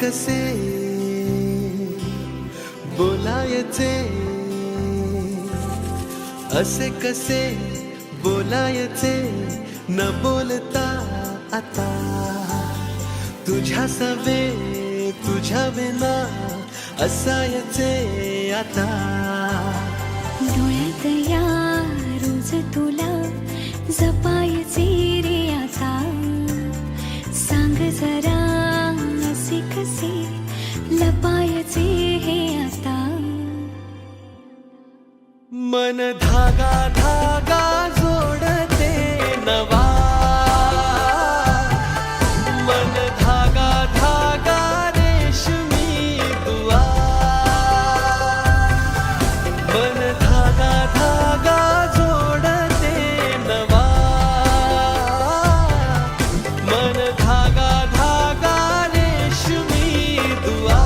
कसे बोलायचे, असे कसे बोलायचे न बोलता आता, तुझ्या सवे तुझ्या विना असायचे आता. डोळ्यात या रोज तुला जपायचे रे आता, सांग जरा असे कसे लपायचे हे आता. मन धागा धागा जोडते नवा, मन धागा धागा रेशमी दुआ, मन धागा धागा जोडते नवा, मन धागा धागा रेशमी दुआ.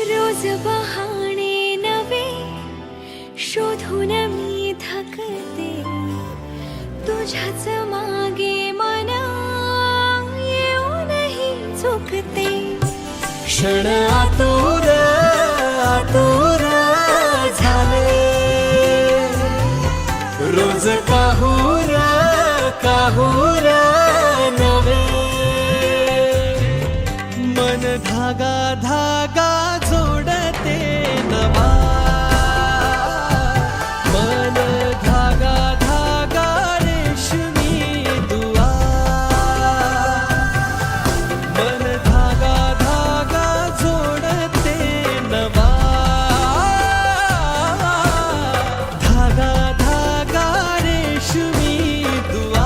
रोज बहाणे नवे शोधून मी थकते, तुझ्याच मागे मन येऊनही चुकते. क्षण आतुर आतुर झाले, रोज काहूर काहूर नवे, मन धागा धागा जोडते नवा, मन धागा धागा रेशमी दुआ, मन धागा धागा जोडते नवा, धागा धागा रेशमी दुआ.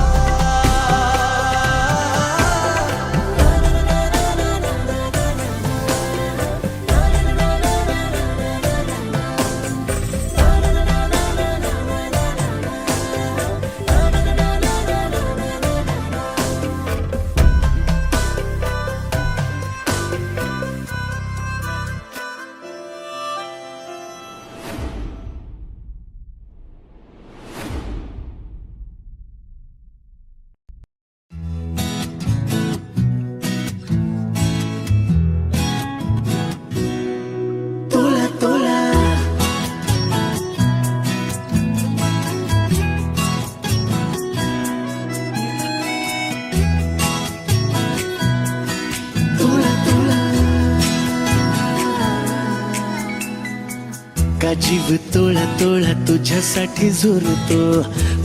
तोला तोला तोला तोला, का जीव तोळा तोळा तुझ्यासाठी झुरतो,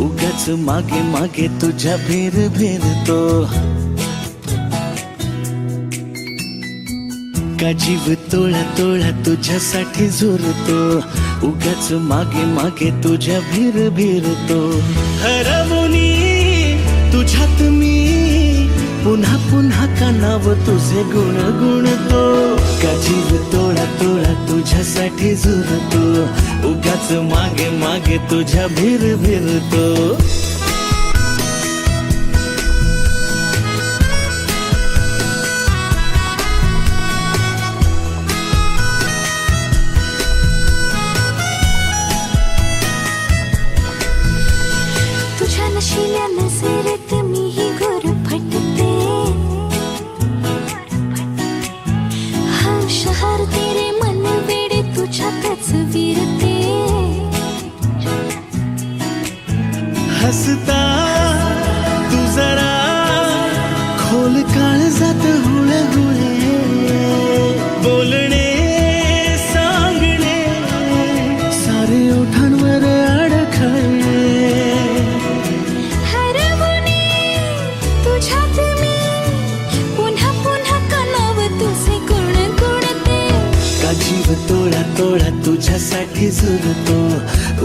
उगाच मागे मागे तुझ्या भेर भेरतो. का जीव तोळा तोळा तुझ्यासाठी झुरतो, उगाच मागे मागे तुझ्या भीर भीरतो. हरवणी तुझ्यात मी पुन्हा पुन्हा का नाव तुझे गुण गुणतो. का जीव तोळा तोळा तुझ्यासाठी झुरतो, उगाच मागे मागे तुझ्या भीर भीरतो. तुझ्या नशिल्या नजरेत मीही गुरफटते, हर शहर तेरे मन वेडे तुझ्यातच विरते. हसता तू जरा खोल काळजात हुळहुळे, बोलणे सांगणे सारे ओठांवर अडखळे. हरवणे तुझ्यात मी पुन्हा पुन्हा का नाव तुझे गुण गुणते. का जीव तोळा तोळा तुझ्यासाठी झुरतो,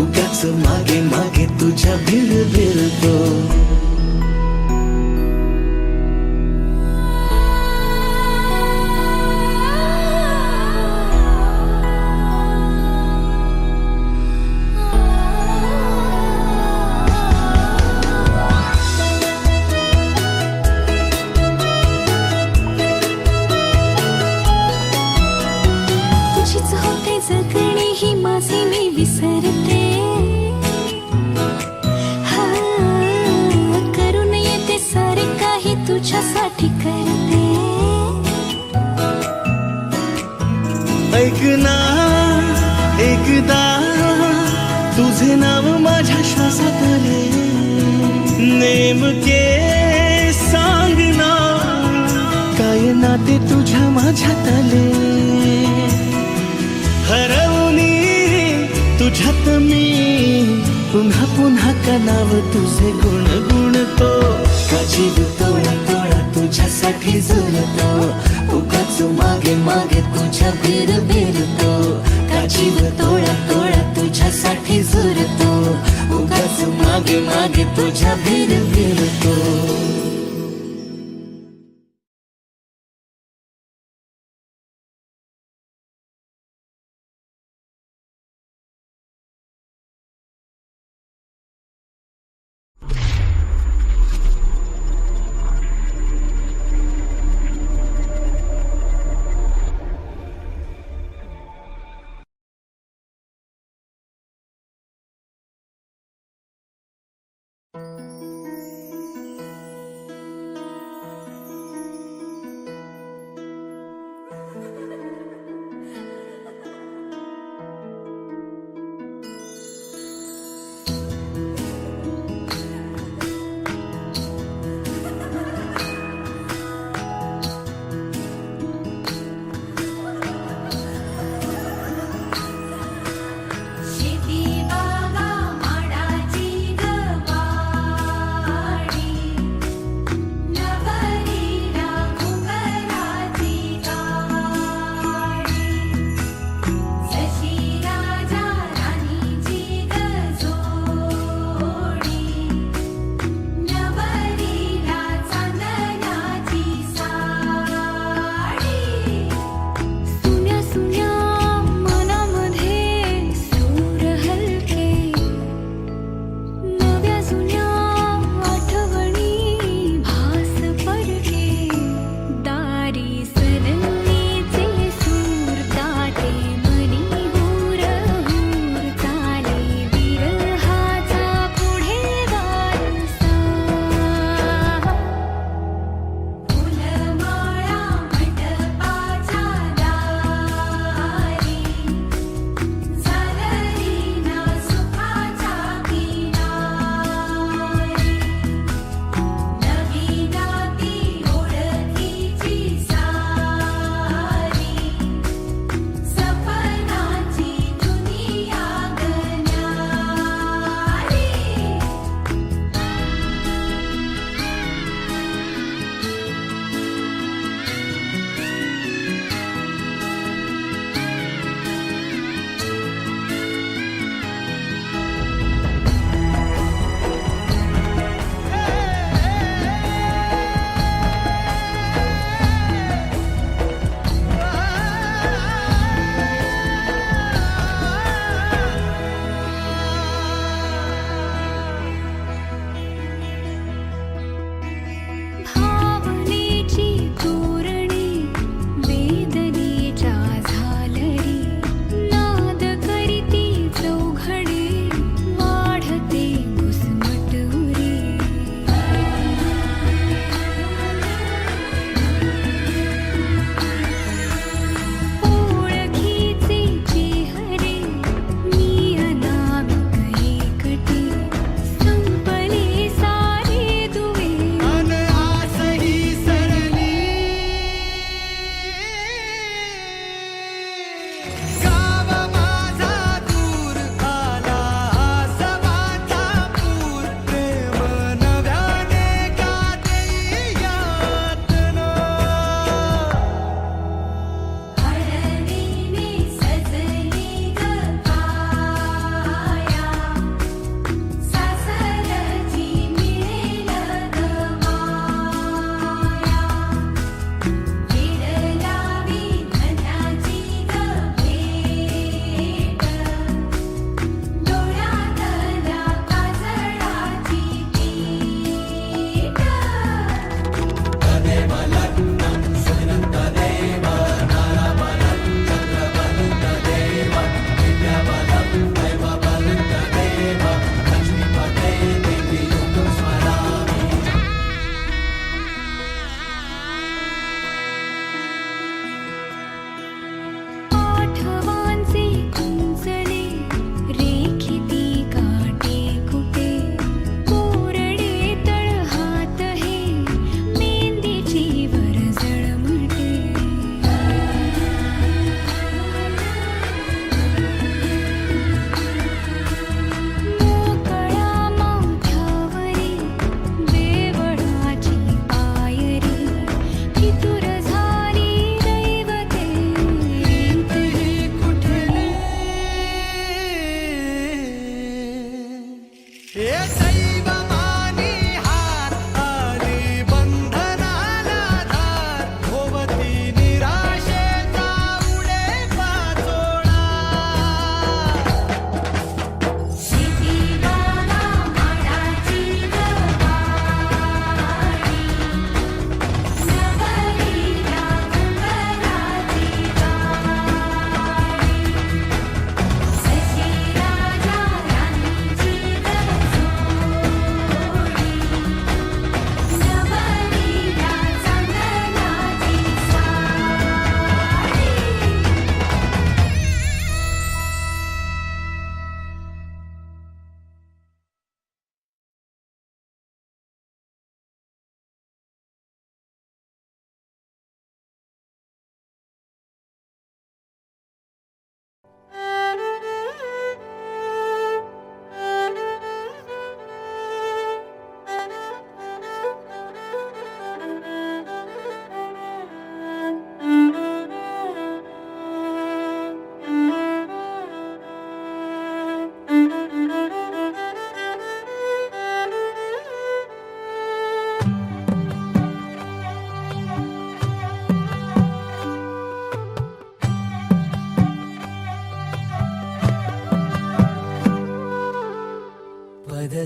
उगाच मागे मागे तुझ्या भीर भीरतो. विसरते. हा, करून येते सारे काही तुझ्यासाठी करते. ऐक ना एकदा तुझे नाव माझ्या श्वासात आले, नेमके सांग ना काय नाते तुझ्या माझ्यात आले. हरवणी तुझ्यात मी पुन्हा पुन्हा का नाव तुझे गुणगुणतो. का जीव तोडा तोडा तुझ्यासाठी झुलतो, उगाच मागे मागे तुझ्या भीर भीरतो. का जीव तोडा तोडा तुझ्यासाठी झुलतो, उगाच मागे मागे तुझ्या भीर भीरतो.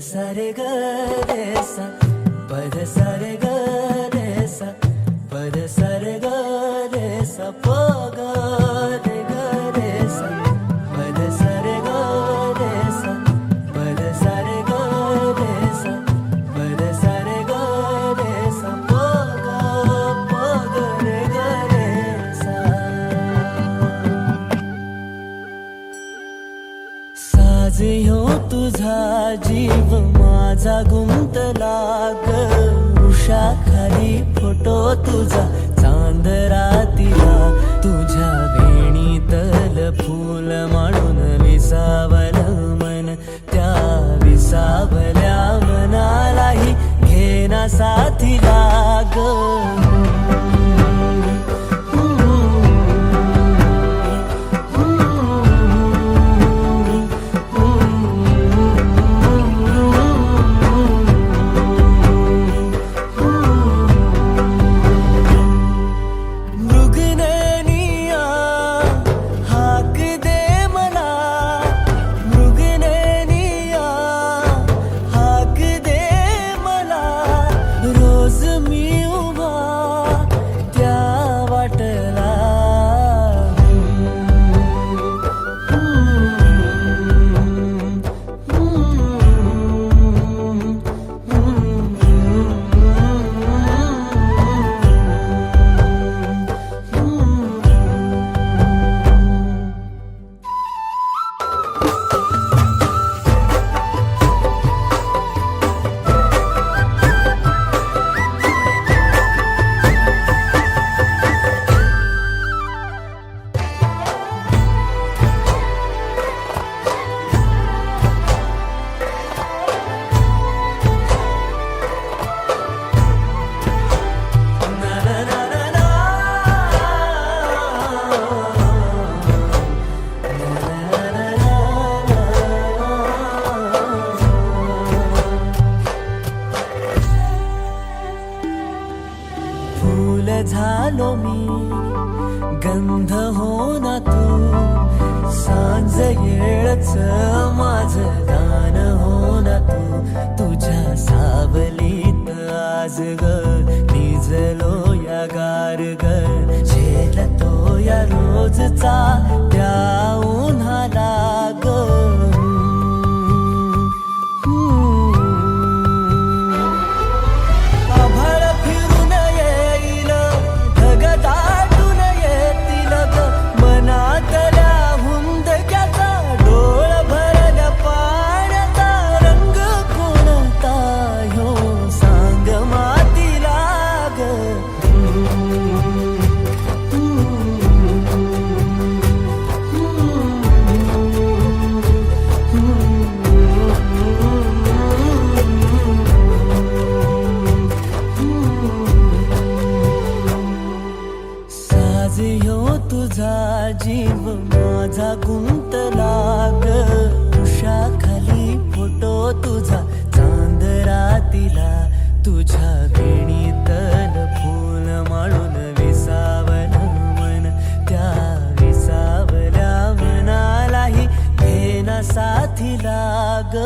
सा रे ग रे सा पद सा रे ग रे सा पद सा रे ग रे सा प ग रे ग रे सा पद सा रे ग रे सा पद सा रे ग रे सा पद सा रे ग रे सा प ग रे ग रे सा साज ह्यो तुझा जीव माझा गुंतला ग उषाखाली फोटो तुझा चांदरातीला तुझ्या वेणीतल फूल म्हणून विसावल मन त्या विसावल्या मनालाही घेना साथीला ग फूल झालो मी गंध हो ना तू सांज येळच माझं दान हो ना तू तुझ्या सावलीत आज ग निजलो या गार ग झेलतो या रोजचा त्या उन्हाला ग तुझा जीव माझा गुंतला ग उषाखाली फोटो तुझा चांदरातीला तुझ्या वेणीतल फूल म्हणून विसावल मन त्या विसावल्या मनालाही घेना साथीला ग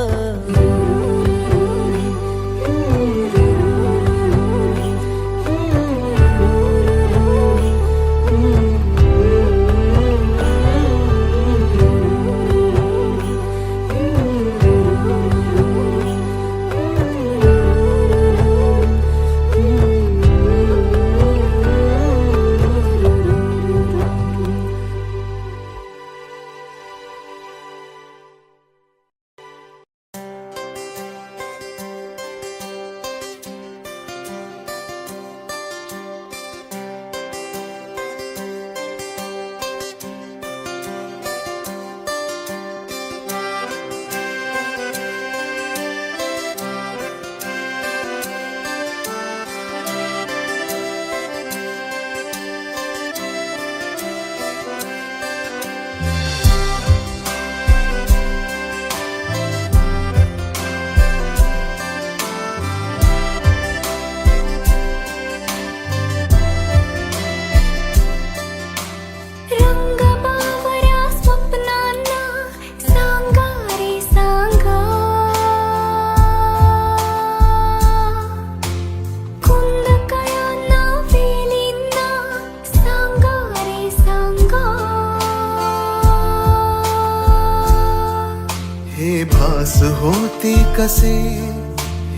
कसे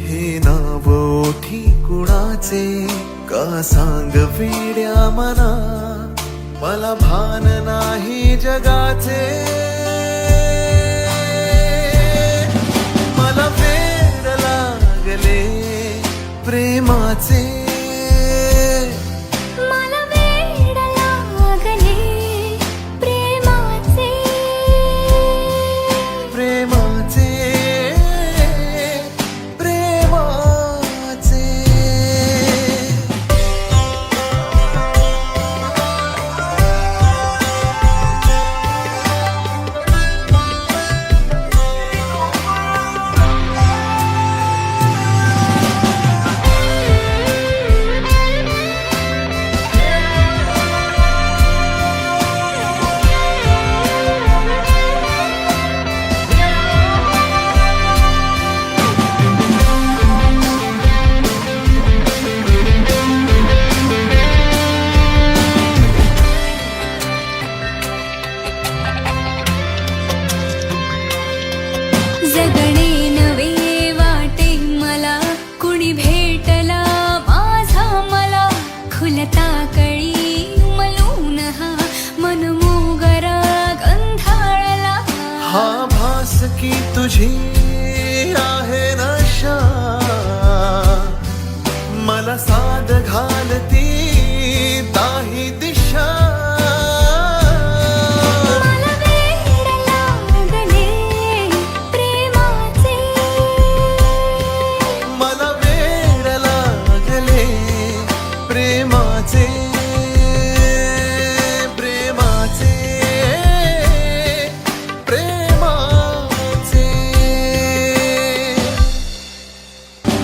हे नाव ओठी कुणाचे का सांग वेड्या मना मला भान नाही जगाचे मला वेड लागले प्रेमाचे मला वेड लागले प्रेमाचे प्रेमाचे प्रेमाचे जगणे नवे वाटे मला कुणी भेटला माझा मला खुलता कळी मलून हा मनमोगरा गंधाळला हा भास की तुझी आहे नशा मला साध घालती दाही दिशा मला वेड लागले प्रेमाचे मला वेड लागले प्रेमाचे प्रेमाचे प्रेमाचे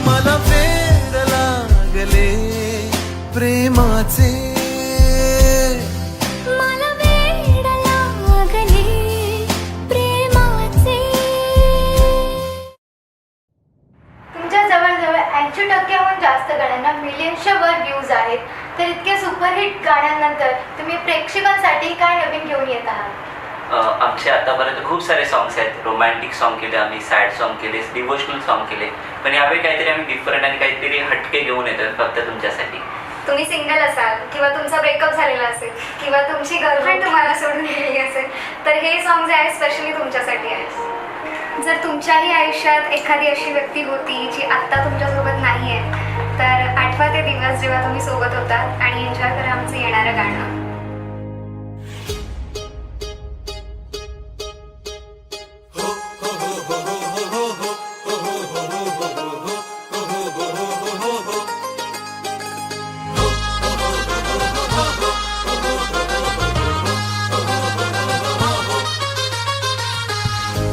मला वेड लागले प्रेमाचे मला वेड लागले प्रेमाचे तुमच्या जवळजवळ 80%हून जास्त गाण्यांना मिलियन्सच्या वर व्ह्यूज आहेत. तर इतक्या सुपरहिट गाण्यांनंतर तुम्ही प्रेक्षकांसाठी काय नवीन घेऊन येत आहात? आमचे आतापर्यंत खूप सारे सॉंग्स आहेत. रोमॅन्टिक सॉन्ग केले आम्ही, सॅड सॉन्ग केले, डिवोशनल सॉन्ग केले, पण यावेळी काहीतरी आम्ही डिफरंट आणि काहीतरी हटके घेऊन येतो फक्त तुमच्यासाठी. तुम्ही सिंगल असाल किंवा तुमचा ब्रेकअप झालेला असेल किंवा तुमची गर्लफ्रेंड तुम्हाला सोडून गेलेली असेल तर हे सॉन्ग जे आहे स्पेशली तुमच्यासाठी आहे. जर तुमच्याही आयुष्यात एखादी अशी व्यक्ती होती जी आत्ता तुमच्यासोबत नाही आहे तर आठवा ते दिवस जेव्हा तुम्ही सोबत होतात आणि एन्जॉय करा आमचं येणारं गाणं.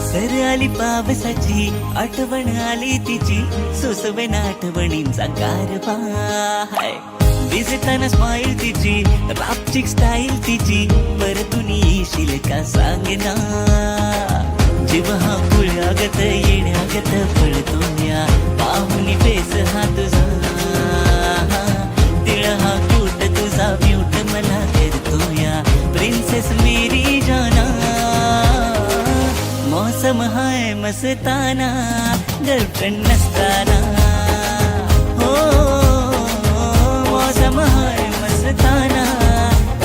सर आली पावसाची आठवण आली तिची सोसवेन आठवणींचा कारभार दिसताना स्माईल तिची रापचिक स्टाईल तिची परतून येशील का सांगना जीव हा पुळ्यागत येण्यागत पळतो या पाहुनी पेस हा तुझा तिळ हा क्यूट तुझा म्यूट मला करतो या प्रिन्सेस मेरी जाना मौसम हाय मस्ताना गर्लफ्रेंड नसताना हो मौसम हाय मस्ताना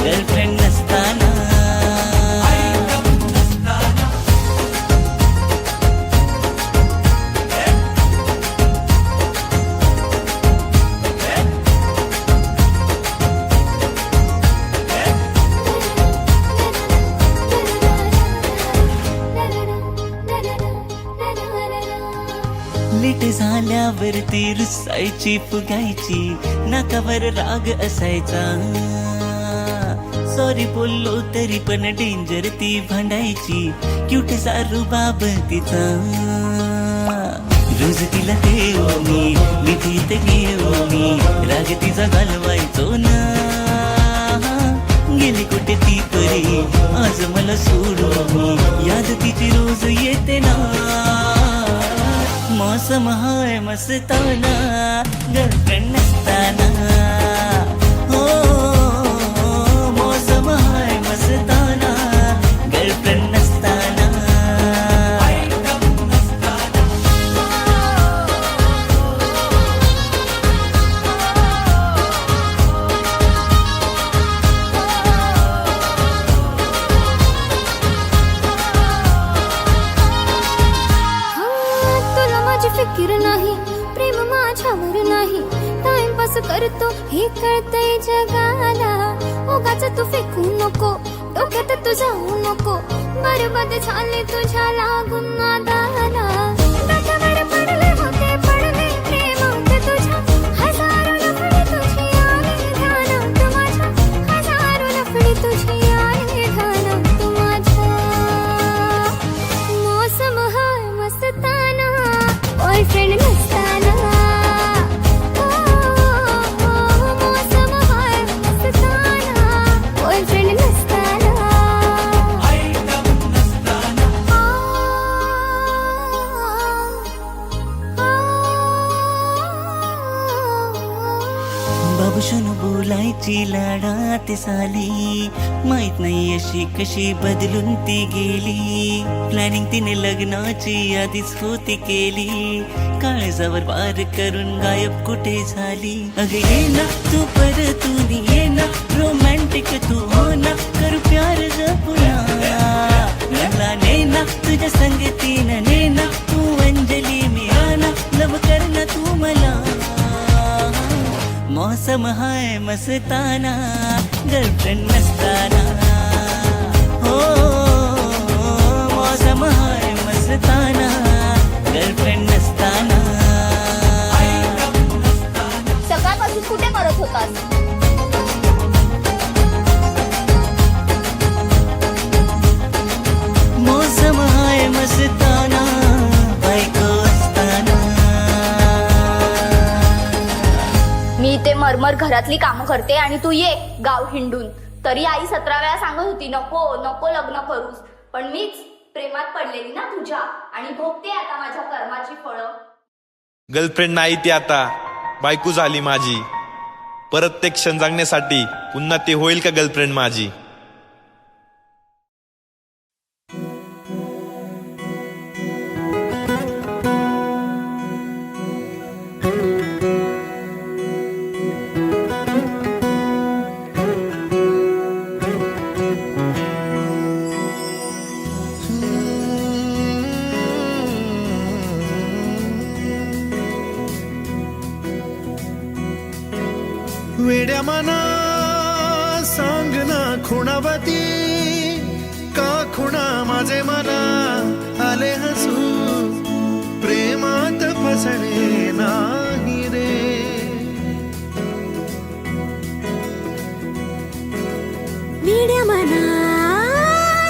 गर्लफ्रेंड नसताना लेट झाल्यावरती रुसायची फुगायची नाकावर राग असायचा सॉरी बोललो तरी पण डेंजर ती भांडायची क्यूट सारू बाब तिचा रोज तिला देऊ मी मिठीत घेऊ मी राग तिचा घालवायचो ना गेली कुठे ती परी आज मला सोडू मी याद तिची रोज येते ना मौसम हाय मस्ताना गर्लफ्रेंड नसताना हो मौसम हाय मस्ताना गर्लफ्रेंड नसताना तुझ्यावर नाही टाइमपास करतो हे कळतंय जगाला उगाच तू फेकू नको डोक्यात तू जाऊ नको बरबाद झाले तुझ्या लागून नादाला डोक्यावर पडले होते पडले प्रेम होते तुझ्या हजारो लफडे तुझी आले ध्यानात माझ्या हजारो लफडे तुझी आले ध्यानात माझ्या मौसम हाय मस्ताना बॉयफ्रेंड नसताना मौसम हाय मस्ताना बॉयफ्रेंड नसताना बाबूशून बोलायची लाडात साली माहित नाही अशी कशी बदलून ती गेली प्लॅनिंग तिने लग्नाची आधीच होती केली काळजावर पार करून गायब कुठे झाली अगं ये ना तू परतून ये ना रोमॅन्टिक तू हो ना कर प्यार जपुना मला ने ना तुझ्या संगतीनं ने ना तू अंजली मी आना लव कर ना तू मला मौसम हाय मस्ताना गर्लफ्रेंड नसताना हो मौसम हाय मस्ताना गर्लफ्रेंड नसताना सकाळपासून कुठे करत होतास मौसम हाय मस्ताना बायको असताना मी ते मरमर घरातली कामं करते आणि तू ये गाव हिंडून तरी आई 17 वेळा सांगत होती नको नको लग्न करूस पण मीच प्रेमात पडलेली ना तुझ्या आणि भोगते आता माझ्या कर्माची फळं गर्लफ्रेंड नाही ती आता बायको झाली माझी परत ते क्षण जगण्यासाठी पुन्हा ती होईल का गर्लफ्रेंड माझी वेड्या मना सांग ना खुणावती का खुणा माझे मना आले हसू प्रेमात फसणे नाही रे वेड्या मना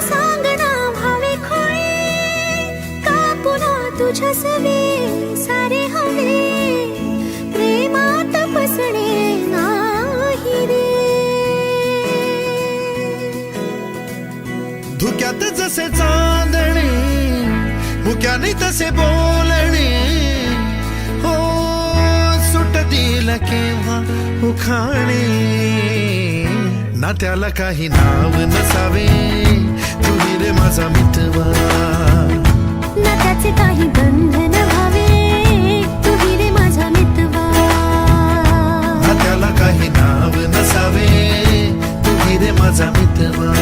सांगना भावे खोळे का पुन्हा तुझ्या सवे सारे हवे प्रेमात फसणे नाही रे धुक्यात जसे चांदणे मुक्याने तसे बोलणे हो सुटतील केव्हा उखाणे ना त्याला काही नाव नसावे तुही रे माझा मितवा ना त्याचे काही बंधन व्हावे तुही रे माझा मितवा ना त्याला काही नाव नसावे तुही रे माझा मितवा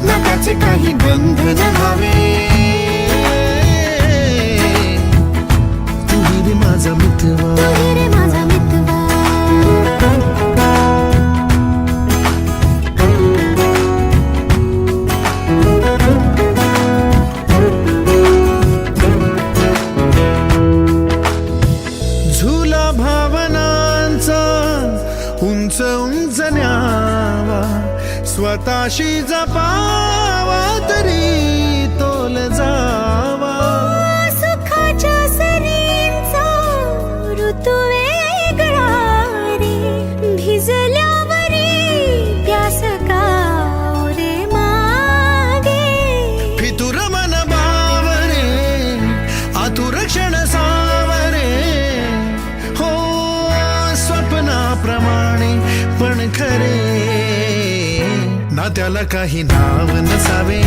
ना त्याचे काही बंधन व्हावे तुही रे माझा मितवा तुही रे माझा मितवा झुला भावनांचा उंच उंच न्यावा स्वतःशी जपावा तरी तोल जावा सुखाच्या सरींचा ऋतू वेगळा रे भिजल्यावरी प्यास का रे मागे फितुर मन बावरे आतुर क्षण सावरे हो स्वप्नाप्रमाणे पण खरे ना त्याला काही नाव नसावे